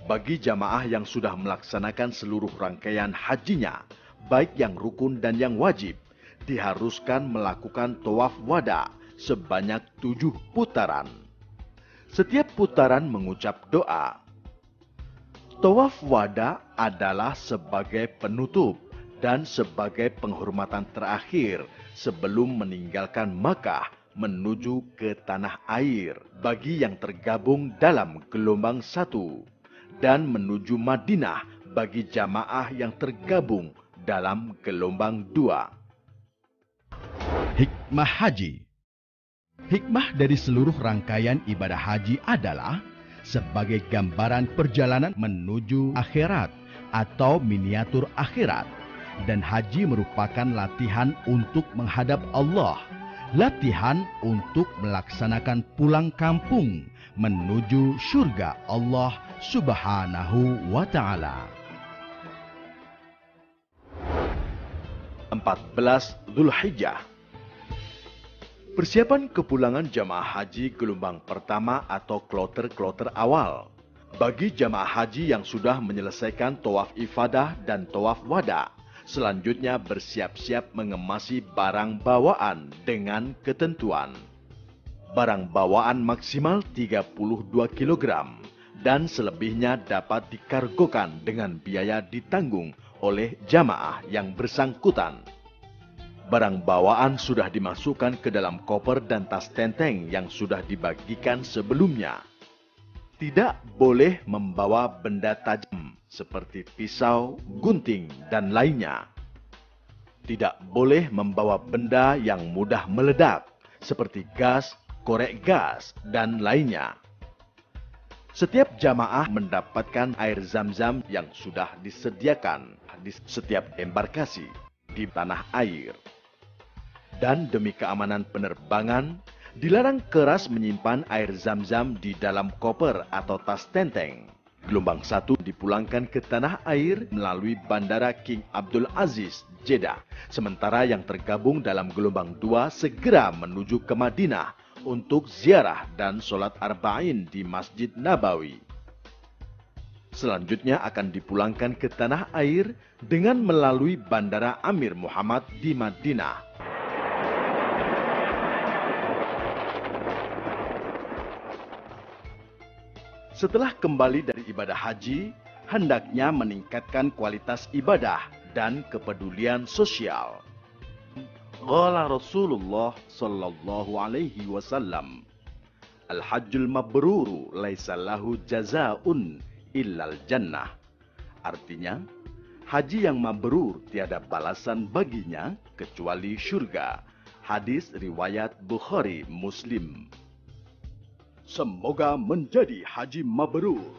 [SPEAKER 1] Bagi jamaah yang sudah melaksanakan seluruh rangkaian hajinya, baik yang rukun dan yang wajib, diharuskan melakukan tawaf wada sebanyak 7 putaran. Setiap putaran mengucap doa. Tawaf wada adalah sebagai penutup dan sebagai penghormatan terakhir sebelum meninggalkan Makkah menuju ke tanah air bagi yang tergabung dalam gelombang 1 dan menuju Madinah bagi jamaah yang tergabung dalam gelombang 2. Hikmah haji. Hikmah dari seluruh rangkaian ibadah haji adalah sebagai gambaran perjalanan menuju akhirat atau miniatur akhirat, dan haji merupakan latihan untuk menghadap Allah, latihan untuk melaksanakan pulang kampung menuju surga Allah Subhanahu wa Ta'ala. 14 Dzulhijjah. Persiapan kepulangan jamaah haji gelombang pertama atau kloter-kloter awal. Bagi jamaah haji yang sudah menyelesaikan tawaf ifadah dan tawaf wada, selanjutnya bersiap-siap mengemasi barang bawaan dengan ketentuan. Barang bawaan maksimal 32 kg dan selebihnya dapat dikargokan dengan biaya ditanggung oleh jamaah yang bersangkutan. Barang bawaan sudah dimasukkan ke dalam koper dan tas tenteng yang sudah dibagikan sebelumnya. Tidak boleh membawa benda tajam seperti pisau, gunting, dan lainnya. Tidak boleh membawa benda yang mudah meledak seperti gas, korek gas, dan lainnya. Setiap jamaah mendapatkan air zam-zam yang sudah disediakan di setiap embarkasi di tanah air. Dan demi keamanan penerbangan, dilarang keras menyimpan air zam-zam di dalam koper atau tas tenteng. Gelombang 1 dipulangkan ke tanah air melalui Bandara King Abdul Aziz, Jeddah. Sementara yang tergabung dalam gelombang 2 segera menuju ke Madinah untuk ziarah dan sholat arba'in di Masjid Nabawi. Selanjutnya akan dipulangkan ke tanah air dengan melalui Bandara Amir Muhammad di Madinah. Setelah kembali dari ibadah haji, hendaknya meningkatkan kualitas ibadah dan kepedulian sosial. Qala Rasulullah sallallahu alaihi wasallam, Al-hajjul mabruru laisa lahu jazaa'un illal jannah. Artinya, haji yang mabrur tiada balasan baginya kecuali syurga. Hadis riwayat Bukhari Muslim. Semoga menjadi haji mabrur.